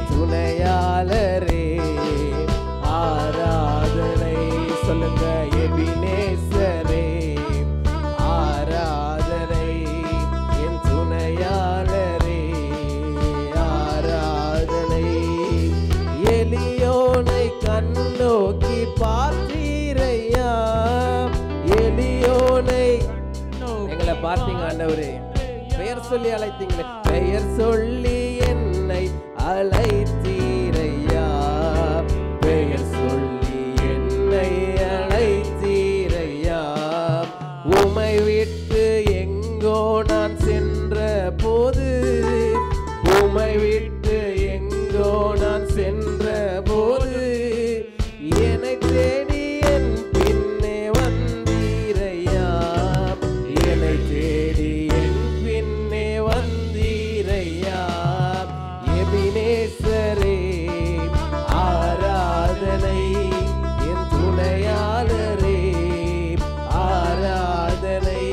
என் துணையாளரே ஆராதனை. சொல்லுங்க எபினேசரே ஆராதனை. என் துணையாளரே ஆராதனை. எலியோனை கண்ணோக்கி பார்த்தீரையா, எலியோனை எங்களை பார்த்தீங்க ஆண்டவரே. பெயர் சொல்லி அழைத்தீங்களே, பெயர் சொல்லி என்னை அழைத்தீரையா, பெயர் சொல்லி என்னை அழைத்தீரையா. உமை விட்டு எங்கோ நான் சென்ற போது, உமை விட்டு எங்கோ நான் சென்ற போது, என்னை தேடி என் பின்னே வந்தீரையா, என்னை தேடி என் பின்னே வந்தீரையா. எபினேசரே ஆராதனை. என் துணையாளரே ஆராதனை.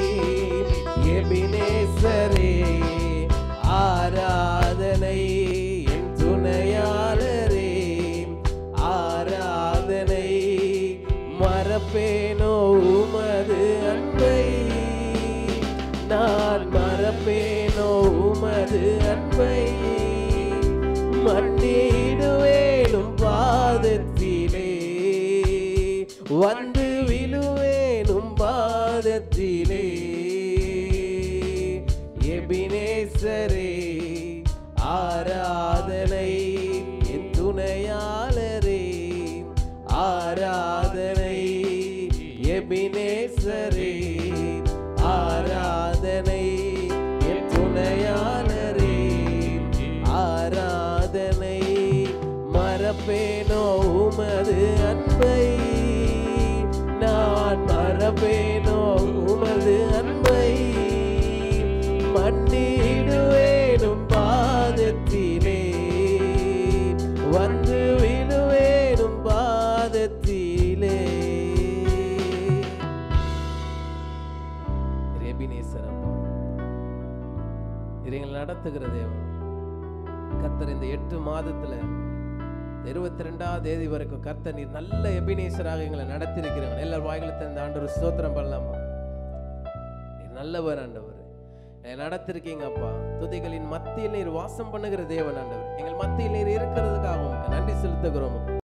எபினேசரே ஆராதனை. என் துணையாளரே ஆராதனை. மறப்பேனோ உமது அன்பை, நான் மறப்பேனோ உமது அன்பை. மன்னிடுவேனும் பாதத்திலே, வந்து விழுவேனும் பாதத்திலே. எபினேசரே ஆராதனை. என் துணையாளரே ஆராதனை. எபினேசரே ஆராதனை. என் துணையாளரே ஆராதனை. மறப்பேனோ உமது அன்பை, நான் மறப்பேனோ உமது அன்பை. மன்னிடுவேனும் பாதத்திலே, வந்து விழுவேனும் பாதத்திலே. எபினேசர் அப்பா, எங்களை நடத்துகிற தேவன் கர்த்தர். இந்த 8 மாதத்துல 22ஆம் தேதி வரைக்கும் கர்த்தர் நீர் நல்ல எபினேசராக எங்களை நடத்திருக்கிறவங்க. எல்லாரும் வாய்களை தந்த ஆண்டவர் ஸ்தோத்திரம் பண்ணலாமா? நீர் நல்லவர் ஆண்டவர், நடத்திருக்கீங்க அப்பா. துதிகளின் மத்தியில் நீர் வாசம் பண்ணுகிற தேவன் ஆண்டவர். எங்கள் மத்தியில் நீர் இருக்கிறதுக்காக நன்றி செலுத்துகிறோம்.